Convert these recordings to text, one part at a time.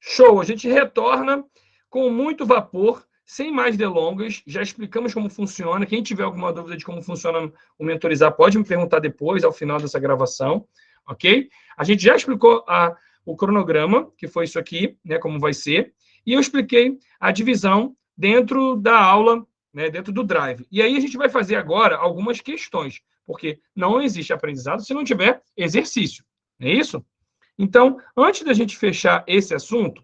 Show! A gente retorna com muito vapor, sem mais delongas. Já explicamos como funciona. Quem tiver alguma dúvida de como funciona o Mentorizar, pode me perguntar depois, ao final dessa gravação, ok? A gente já explicou o cronograma, que foi isso aqui, né, como vai ser, e eu expliquei a divisão dentro da aula, né, dentro do Drive. E aí a gente vai fazer agora algumas questões, porque não existe aprendizado se não tiver exercício, não é isso? Então, antes da gente fechar esse assunto,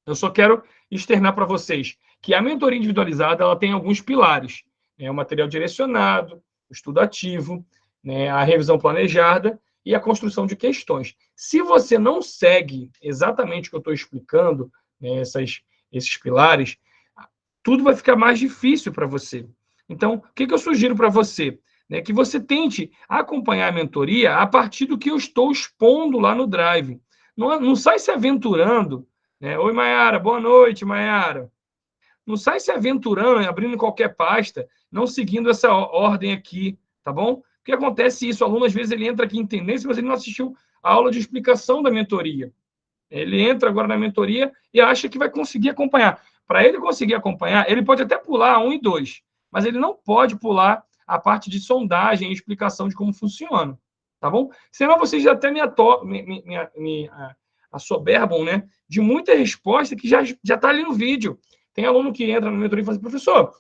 eu só quero externar para vocês que a mentoria individualizada ela tem alguns pilares, né? O material direcionado, o estudo ativo, né? A revisão planejada e a construção de questões. Se você não segue exatamente o que eu estou explicando, né, esses pilares, tudo vai ficar mais difícil para você. Então, o que eu sugiro para você? Né, que você tente acompanhar a mentoria a partir do que eu estou expondo lá no Drive. Não sai se aventurando, né? Oi, Mayara, boa noite, Mayara. Não sai se aventurando, abrindo qualquer pasta, não seguindo essa ordem aqui, tá bom? Porque acontece isso, o aluno às vezes ele entra aqui em tendência, mas ele não assistiu a aula de explicação da mentoria. Ele entra agora na mentoria e acha que vai conseguir acompanhar. Para ele conseguir acompanhar, ele pode até pular 1 e 2, mas ele não pode pular a parte de sondagem e explicação de como funciona, tá bom? Senão vocês até me assoberbam, né, de muita resposta que já está ali no vídeo. Tem aluno que entra na mentoria e fala assim, professor,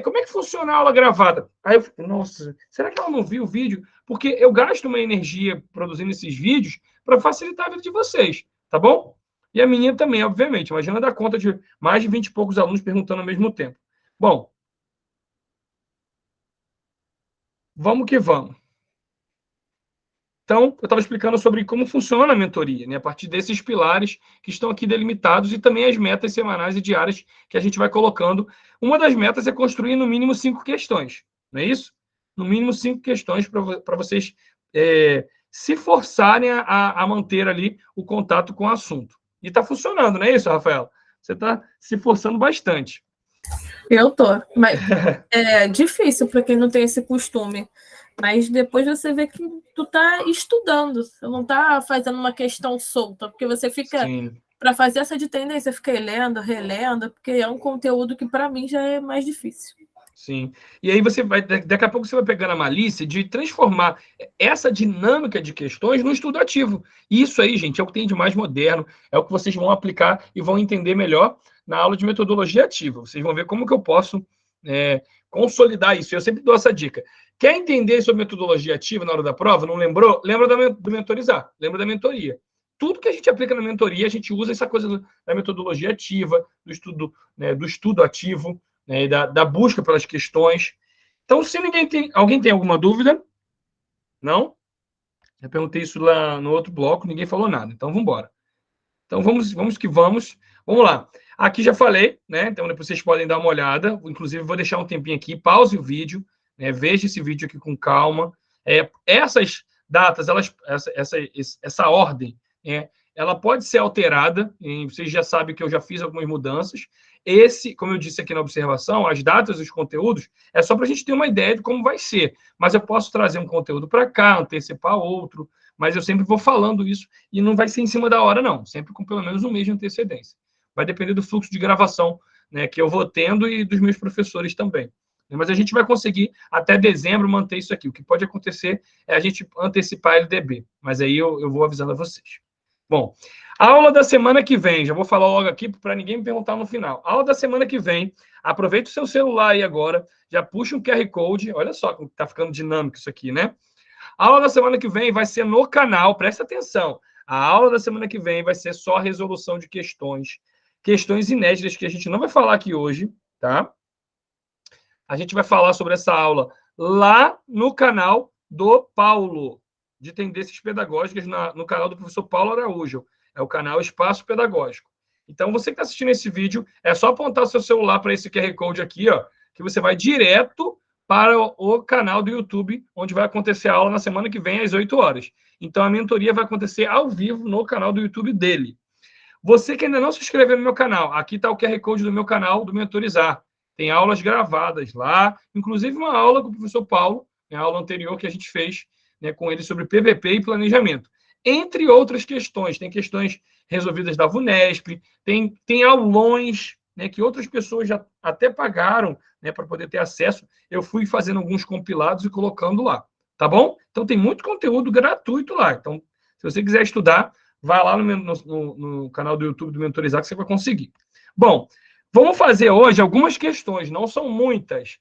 como é que funciona a aula gravada? Aí eu fico, nossa, será que ela não viu o vídeo? Porque eu gasto uma energia produzindo esses vídeos para facilitar a vida de vocês, tá bom? E a minha também, obviamente. Imagina dar conta de mais de 20 e poucos alunos perguntando ao mesmo tempo. Bom, vamos que vamos. Então, eu estava explicando sobre como funciona a mentoria, né? A partir desses pilares que estão aqui delimitados e também as metas semanais e diárias que a gente vai colocando. Uma das metas é construir no mínimo 5 questões, não é isso? No mínimo 5 questões para vocês se forçarem a manter ali o contato com o assunto. E está funcionando, não é isso, Rafael? Você está se forçando bastante. Eu tô, mas é difícil para quem não tem esse costume. Mas depois você vê que tu tá estudando, você não tá fazendo uma questão solta, porque você fica, para fazer essa de tendência, fica lendo, relendo, porque é um conteúdo que para mim já é mais difícil. Sim. E aí você vai, daqui a pouco você vai pegando a malícia de transformar essa dinâmica de questões no estudo ativo. E isso aí, gente, é o que tem de mais moderno, é o que vocês vão aplicar e vão entender melhor na aula de metodologia ativa. Vocês vão ver como que eu posso consolidar isso. Eu sempre dou essa dica. Quer entender sobre metodologia ativa na hora da prova? Não lembrou? Lembra do mentorizar, lembra da mentoria. Tudo que a gente aplica na mentoria, a gente usa essa coisa da metodologia ativa, do estudo ativo, né, da busca pelas questões. Então, se alguém tem alguma dúvida? Não? Eu perguntei isso lá no outro bloco, ninguém falou nada. Então, vamos embora. Então, vamos que vamos. Vamos lá. Aqui já falei, né? Então, depois vocês podem dar uma olhada. Inclusive, vou deixar um tempinho aqui, pause o vídeo, né? Veja esse vídeo aqui com calma. Essas datas, essa ordem, ela pode ser alterada. Vocês já sabem que eu já fiz algumas mudanças. Como eu disse aqui na observação, as datas e os conteúdos, é só para a gente ter uma ideia de como vai ser. Mas eu posso trazer um conteúdo para cá, antecipar outro, mas eu sempre vou falando isso e não vai ser em cima da hora, não. Sempre com pelo menos um mês de antecedência. Vai depender do fluxo de gravação, né, que eu vou tendo e dos meus professores também. Mas a gente vai conseguir, até dezembro, manter isso aqui. O que pode acontecer é a gente antecipar a LDB. Mas aí eu vou avisando a vocês. Bom, a aula da semana que vem, já vou falar logo aqui para ninguém me perguntar no final. A aula da semana que vem, aproveita o seu celular aí agora, já puxa um QR Code, olha só como está ficando dinâmico isso aqui, né? A aula da semana que vem vai ser no canal, presta atenção. A aula da semana que vem vai ser só resolução de questões inéditas que a gente não vai falar aqui hoje, tá? A gente vai falar sobre essa aula lá no canal do Paulo, de Tendências Pedagógicas, no canal do professor Paulo Araújo. É o canal Espaço Pedagógico. Então, você que está assistindo esse vídeo, é só apontar seu celular para esse QR Code aqui, ó, que você vai direto para o canal do YouTube, onde vai acontecer a aula na semana que vem, às 8 horas. Então, a mentoria vai acontecer ao vivo no canal do YouTube dele. Você que ainda não se inscreveu no meu canal, aqui está o QR Code do meu canal, do Mentorizar. Tem aulas gravadas lá, inclusive uma aula com o professor Paulo, a aula anterior que a gente fez, né, com ele sobre PVP e planejamento. entre outras questões. Tem questões resolvidas da VUNESP, tem aulões, né, que outras pessoas já até pagaram, né, para poder ter acesso. Eu fui fazendo alguns compilados e colocando lá, tá bom? Então, tem muito conteúdo gratuito lá. Então, se você quiser estudar, vai lá no canal do YouTube do Mentorizar que você vai conseguir. Bom, vamos fazer hoje algumas questões, não são muitas.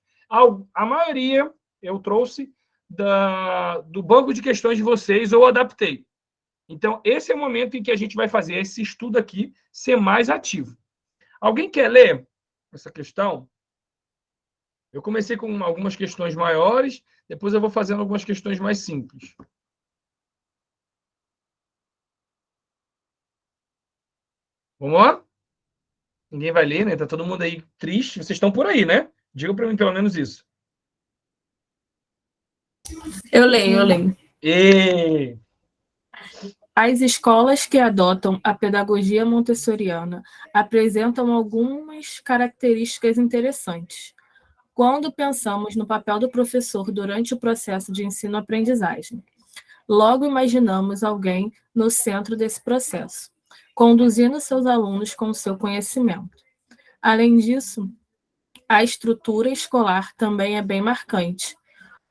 A maioria eu trouxe do banco de questões de vocês ou adaptei. Então, esse é o momento em que a gente vai fazer esse estudo aqui ser mais ativo. Alguém quer ler essa questão? Eu comecei com algumas questões maiores, depois eu vou fazendo algumas questões mais simples. Vamos lá? Ninguém vai ler, né? Tá todo mundo aí triste. Vocês estão por aí, né? Diga para mim pelo menos isso. Eu leio. E... As escolas que adotam a pedagogia montessoriana apresentam algumas características interessantes. Quando pensamos no papel do professor durante o processo de ensino-aprendizagem, logo imaginamos alguém no centro desse processo, conduzindo seus alunos com o seu conhecimento. Além disso, a estrutura escolar também é bem marcante,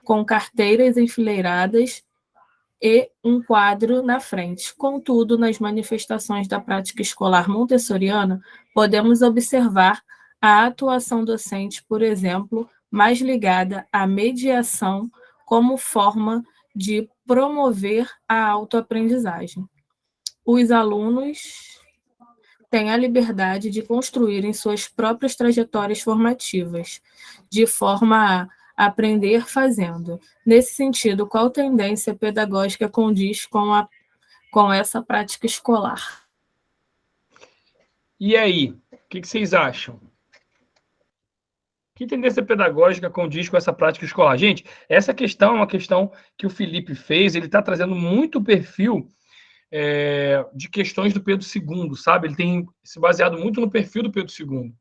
com carteiras enfileiradas e um quadro na frente. Contudo, nas manifestações da prática escolar montessoriana, podemos observar a atuação docente, por exemplo, mais ligada à mediação como forma de promover a autoaprendizagem. Os alunos têm a liberdade de construírem suas próprias trajetórias formativas, de forma a aprender fazendo. Nesse sentido, qual tendência pedagógica condiz com essa prática escolar? E aí, o que vocês acham? Que tendência pedagógica condiz com essa prática escolar? Gente, essa questão é uma questão que o Felipe fez, ele está trazendo muito perfil de questões do Pedro II, sabe? Ele tem se baseado muito no perfil do Pedro II.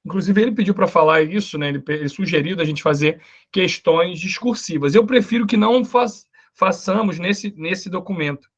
Inclusive, ele pediu para falar isso, né? Ele sugeriu da gente fazer questões discursivas. Eu prefiro que não façamos nesse documento,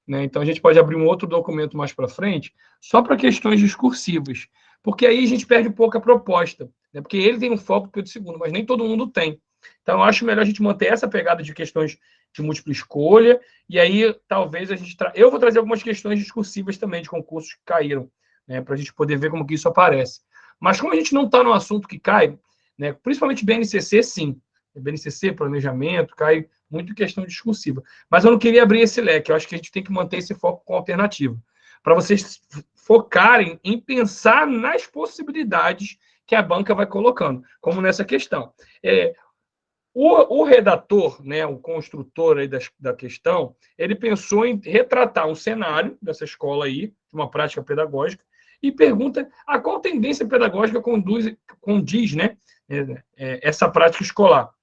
né? Então, a gente pode abrir um outro documento mais para frente, só para questões discursivas, porque aí a gente perde um pouco a proposta, né? Porque ele tem um foco Pedro II, mas nem todo mundo tem. Então, eu acho melhor a gente manter essa pegada de questões de múltipla escolha, e aí talvez a gente... Eu vou trazer algumas questões discursivas também, de concursos que caíram, né? Para a gente poder ver como que isso aparece. Mas como a gente não está no assunto que cai, né? Principalmente BNCC, sim. BNCC, planejamento, cai muito em questão discursiva. Mas eu não queria abrir esse leque. Eu acho que a gente tem que manter esse foco com alternativa. Para vocês focarem em pensar nas possibilidades que a banca vai colocando, como nessa questão. O redator, né, o construtor aí da questão, ele pensou em retratar um cenário dessa escola aí, de uma prática pedagógica, e pergunta a qual tendência pedagógica condiz, né, essa prática escolar. O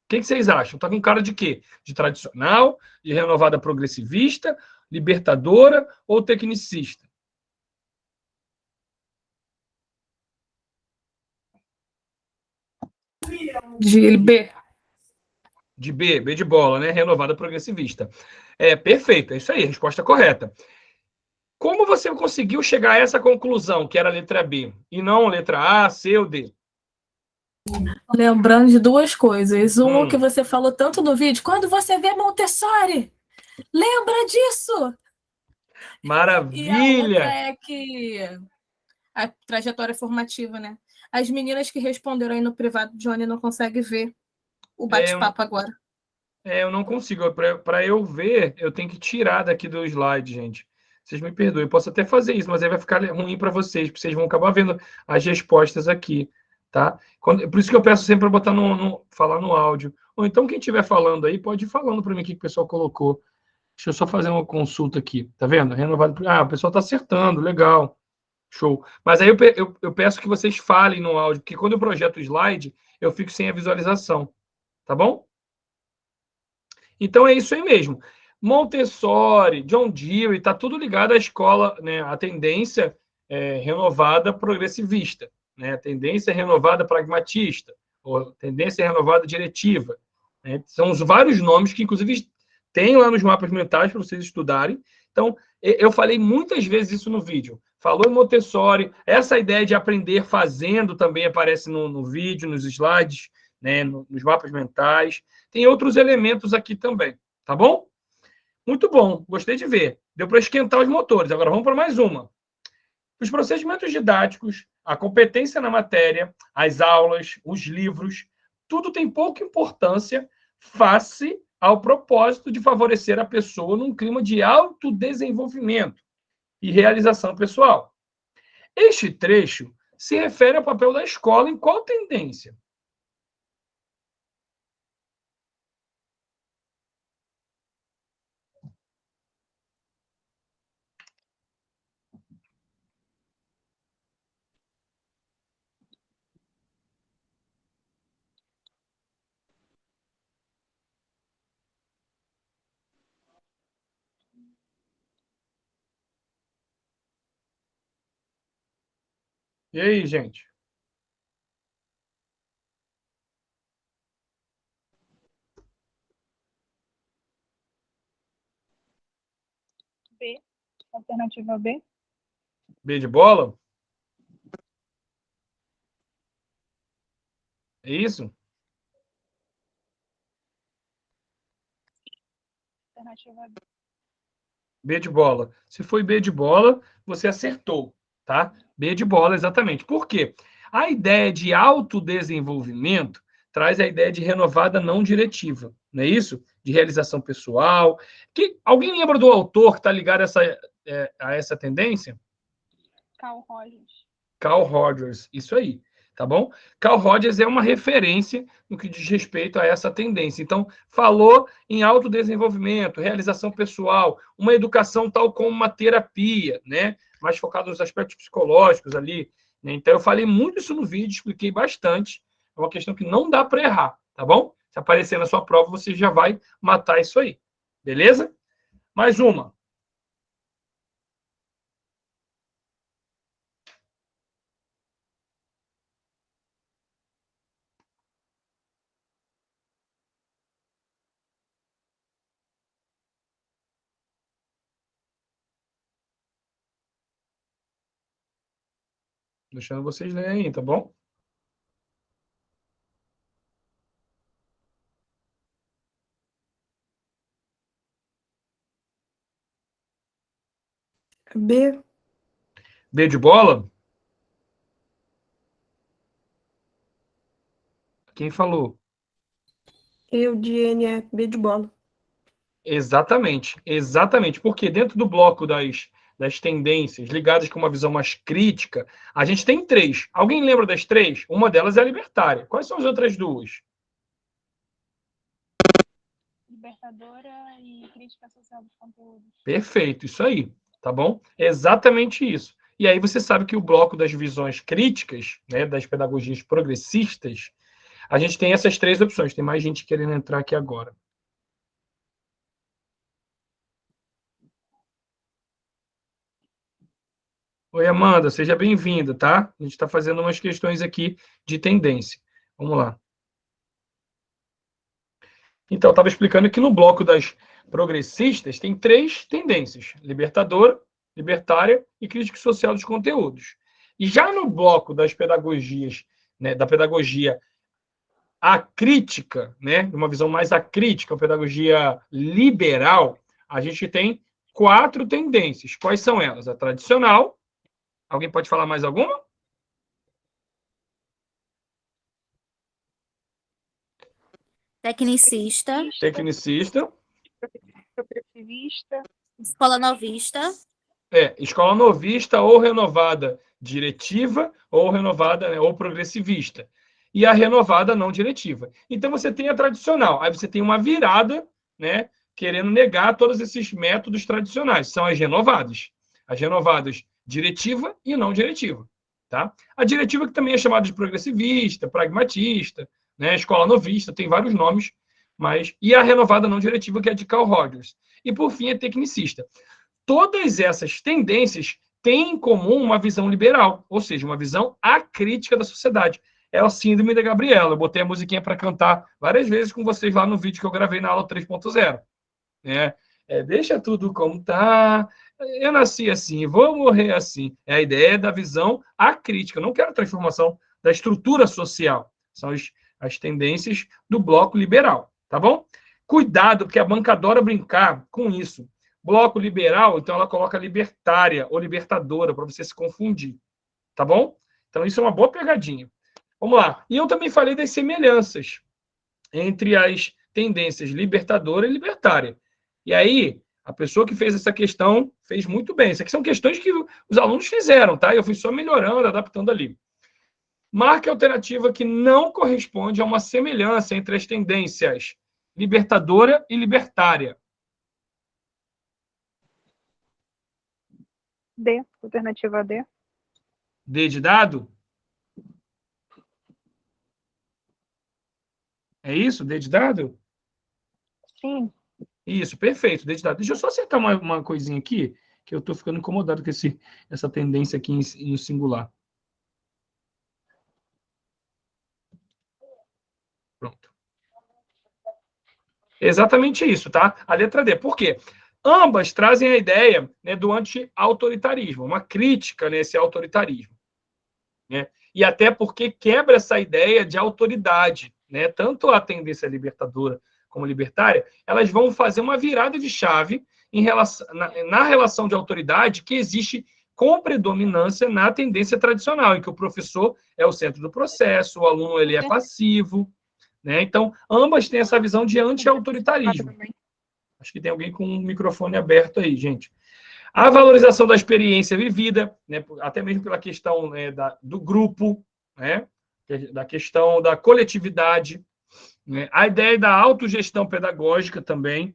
que vocês acham? Está com cara de quê? De tradicional, de renovada progressivista, libertadora ou tecnicista? De B. De B de bola, né? Renovada progressivista. Perfeito, é isso aí, resposta correta. Como você conseguiu chegar a essa conclusão, que era a letra B, e não a letra A, C ou D? Lembrando de duas coisas. Uma que você falou tanto no vídeo, quando você vê Montessori, lembra disso! Maravilha! E a outra é que a trajetória formativa, né? As meninas que responderam aí no privado, Johnny não consegue ver o bate-papo agora. Eu não consigo. Para eu ver, eu tenho que tirar daqui do slide, gente. Vocês me perdoem. Eu posso até fazer isso, mas aí vai ficar ruim para vocês, porque vocês vão acabar vendo as respostas aqui, tá? Por isso que eu peço sempre para botar falar no áudio. Ou então, quem estiver falando aí, pode ir falando para mim o que o pessoal colocou. Deixa eu só fazer uma consulta aqui. Tá vendo? Renovado. O pessoal está acertando. Legal. Show. Mas aí eu peço que vocês falem no áudio, porque quando eu projeto o slide, eu fico sem a visualização. Tá bom? Então, é isso aí mesmo. Montessori, John Dewey, está tudo ligado à escola, né, à tendência renovada progressivista, né, a tendência renovada pragmatista, ou tendência renovada diretiva. Né? São os vários nomes que, inclusive, Tem lá nos mapas mentais para vocês estudarem. Então, eu falei muitas vezes isso no vídeo. Falou em Montessori, essa ideia de aprender fazendo também aparece no vídeo, nos slides, né, nos mapas mentais. Tem outros elementos aqui também, tá bom? Muito bom, gostei de ver. Deu para esquentar os motores. Agora vamos para mais uma. Os procedimentos didáticos, a competência na matéria, as aulas, os livros, tudo tem pouca importância face ao propósito de favorecer a pessoa num clima de autodesenvolvimento e realização pessoal. Este trecho se refere ao papel da escola em qual tendência? E aí, gente? B. Alternativa B. B de bola? É isso? Alternativa B. B de bola. Se foi B de bola, você acertou, tá? B de bola, exatamente. Por quê? A ideia de autodesenvolvimento traz a ideia de renovada não diretiva, não é isso? De realização pessoal. Alguém lembra do autor que está ligado a essa tendência? Carl Rogers. Carl Rogers, isso aí, tá bom? Carl Rogers é uma referência no que diz respeito a essa tendência. Então, falou em autodesenvolvimento, realização pessoal, uma educação tal como uma terapia, né? Mais focada nos aspectos psicológicos ali, né? Então, eu falei muito isso no vídeo, expliquei bastante. É uma questão que não dá para errar, tá bom? Se aparecer na sua prova, você já vai matar isso aí. Beleza? Mais uma. Deixando vocês lerem aí, tá bom? B. B de bola? Quem falou? Eu de N é B de bola. Exatamente, exatamente. Porque dentro do bloco das tendências ligadas com uma visão mais crítica, a gente tem três. Alguém lembra das três? Uma delas é a libertária. Quais são as outras duas? Libertadora e crítica social dos conteúdos. Perfeito, isso aí, tá bom? Exatamente isso. E aí você sabe que o bloco das visões críticas, né, das pedagogias progressistas, a gente tem essas três opções. Tem mais gente querendo entrar aqui agora. Oi, Amanda, seja bem-vinda, tá? A gente está fazendo umas questões aqui de tendência. Vamos lá. Então, eu estava explicando que no bloco das progressistas tem três tendências: libertadora, libertária e crítica social dos conteúdos. E já no bloco das pedagogias, né, da pedagogia acrítica, né, uma visão mais acrítica, a pedagogia liberal, a gente tem quatro tendências. Quais são elas? A tradicional. Alguém pode falar mais alguma? Tecnicista, Tecnicista. Progressivista. escola novista, Escola novista ou renovada diretiva, ou renovada, né, ou progressivista. E a renovada não diretiva. Então, você tem a tradicional. Aí você tem uma virada, né, querendo negar todos esses métodos tradicionais. São as renovadas. As renovadas diretiva e não diretiva. Tá? A diretiva, que também é chamada de progressivista, pragmatista, né, escola novista, tem vários nomes, e a renovada não diretiva, que é de Carl Rogers. E, por fim, é tecnicista. Todas essas tendências têm em comum uma visão liberal, ou seja, uma visão acrítica da sociedade. É a síndrome da Gabriela. Eu botei a musiquinha para cantar várias vezes com vocês lá no vídeo que eu gravei na aula 3.0. né? Deixa tudo como está. Eu nasci assim, vou morrer assim. É a ideia da visão acrítica. Eu não quero transformação da estrutura social. São as tendências do bloco liberal, tá bom? Cuidado, porque a banca adora brincar com isso. Bloco liberal, então ela coloca libertária ou libertadora para você se confundir, tá bom? Então isso é uma boa pegadinha. Vamos lá. E eu também falei das semelhanças entre as tendências libertadora e libertária. E aí, a pessoa que fez essa questão fez muito bem. Isso aqui são questões que os alunos fizeram, tá? Eu fui só melhorando, adaptando ali. Marque a alternativa que não corresponde a uma semelhança entre as tendências libertadora e libertária. D, alternativa D. D de dado? É isso? D de dado? Sim. Isso, perfeito. D de dado. Deixa eu só acertar uma coisinha aqui, que eu estou ficando incomodado com essa tendência aqui em singular. Pronto. Exatamente isso, tá? A letra D. Por quê? Ambas trazem a ideia, né, do anti-autoritarismo, uma crítica nesse autoritarismo, né? E até porque quebra essa ideia de autoridade, né? Tanto a tendência libertadora como libertária, elas vão fazer uma virada de chave na relação de autoridade que existe com predominância na tendência tradicional, em que o professor é o centro do processo, o aluno ele é passivo, né? Então, ambas têm essa visão de anti-autoritarismo. Acho que tem alguém com o microfone aberto aí, gente. A valorização da experiência vivida, né, até mesmo pela questão, né, do grupo, né, da questão da coletividade, né, a ideia da autogestão pedagógica também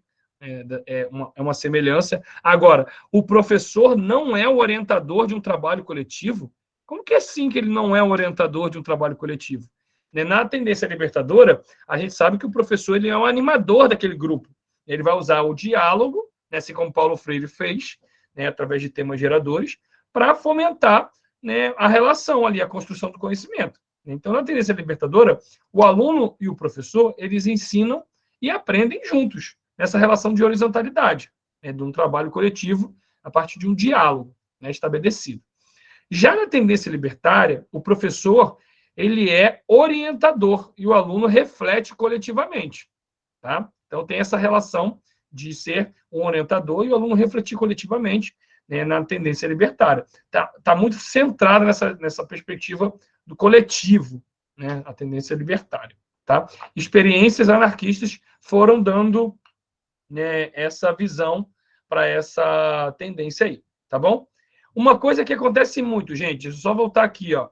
é uma semelhança. Agora, o professor não é o orientador de um trabalho coletivo? Como que é assim que ele não é o orientador de um trabalho coletivo? Né, na tendência libertadora, a gente sabe que o professor ele é o animador daquele grupo. Ele vai usar o diálogo, né, assim como Paulo Freire fez, né, através de temas geradores, para fomentar, né, a relação ali, a construção do conhecimento. Então, na tendência libertadora, o aluno e o professor, eles ensinam e aprendem juntos, nessa relação de horizontalidade, né, de um trabalho coletivo a partir de um diálogo, né, estabelecido. Já na tendência libertária, o professor ele é orientador e o aluno reflete coletivamente. Tá? Então, tem essa relação de ser um orientador e o aluno refletir coletivamente, né, na tendência libertária. Tá muito centrada nessa perspectiva do coletivo, né, a tendência libertária. Tá? Experiências anarquistas foram dando, né, essa visão para essa tendência aí. Tá bom? Uma coisa que acontece muito, gente, só voltar aqui, ó.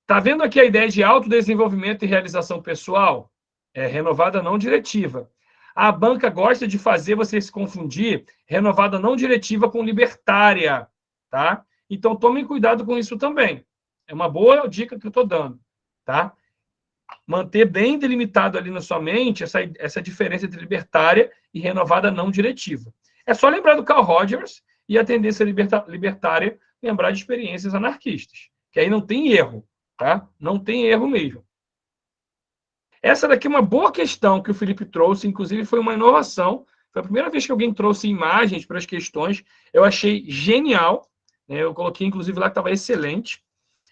Tá vendo aqui a ideia de autodesenvolvimento e realização pessoal? Renovada não diretiva. A banca gosta de fazer você se confundir renovada não diretiva com libertária, tá? Então tomem cuidado com isso também. É uma boa dica que eu estou dando, tá? Manter bem delimitado ali na sua mente essa diferença entre libertária e renovada não diretiva. É só lembrar do Carl Rogers e a tendência libertária lembrar de experiências anarquistas, que aí não tem erro, tá? Não tem erro mesmo. Essa daqui é uma boa questão que o Felipe trouxe, inclusive foi uma inovação. Foi a primeira vez que alguém trouxe imagens para as questões. Eu achei genial. Né? Eu coloquei, inclusive, lá que estava excelente.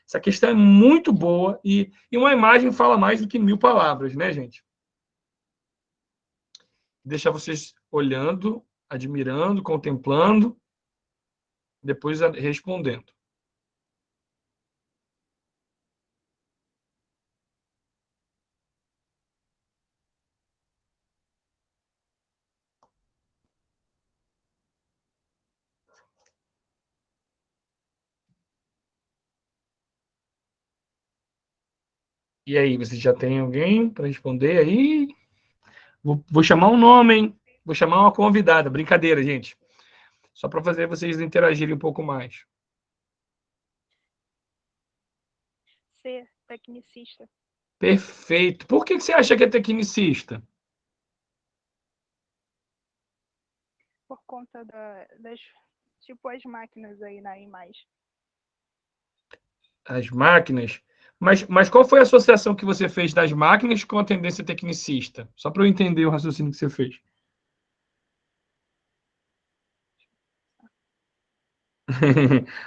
Essa questão é muito boa e uma imagem fala mais do que 1000 palavras, né, gente? Deixar vocês olhando, admirando, contemplando, depois respondendo. E aí, você já tem alguém para responder aí? Vou chamar um nome, hein? Vou chamar uma convidada. Brincadeira, gente. Só para fazer vocês interagirem um pouco mais. C, tecnicista. Perfeito. Por que você acha que é tecnicista? Por conta das tipo as máquinas aí na imagem. As máquinas. Mas qual foi a associação que você fez das máquinas com a tendência tecnicista? Só para eu entender o raciocínio que você fez.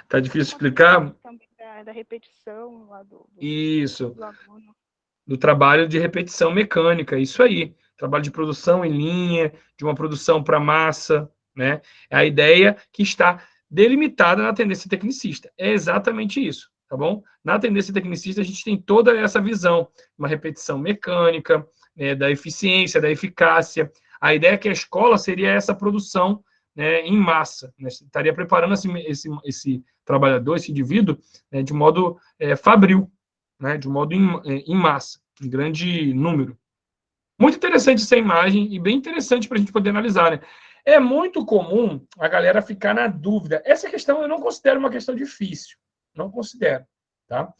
Tá difícil explicar? Também da repetição lá Isso, do aluno. do trabalho de repetição mecânica, isso aí. Trabalho de produção em linha, de uma produção para massa, né? É a ideia que está delimitada na tendência tecnicista. É exatamente isso, tá bom? Na tendência tecnicista, a gente tem toda essa visão, uma repetição mecânica, né, da eficiência, da eficácia. A ideia é que a escola seria essa produção, né, em massa, né? Estaria preparando esse trabalhador, esse indivíduo, né, de modo fabril, né, de modo em massa, em grande número. Muito interessante essa imagem e bem interessante para a gente poder analisar, né? É muito comum a galera ficar na dúvida. Essa questão eu não considero uma questão difícil. Não considero, tá?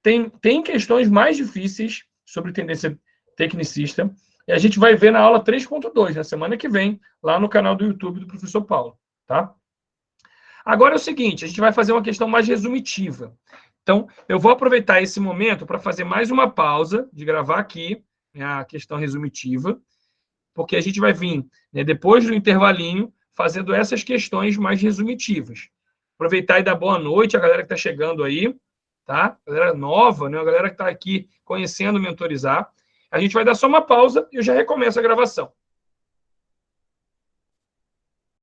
Tem questões mais difíceis sobre tendência tecnicista e a gente vai ver na aula 3.2, na semana que vem, lá no canal do YouTube do professor Paulo, tá? Agora é o seguinte, a gente vai fazer uma questão mais resumitiva. Então, eu vou aproveitar esse momento para fazer mais uma pausa, de gravar aqui, né, a questão resumitiva, porque a gente vai vir, né, depois do intervalinho, fazendo essas questões mais resumitivas. Aproveitar e dar boa noite à galera que está chegando aí, tá? Galera nova, né? A galera que está aqui conhecendo Mentorizar. A gente vai dar só uma pausa e eu já recomeço a gravação.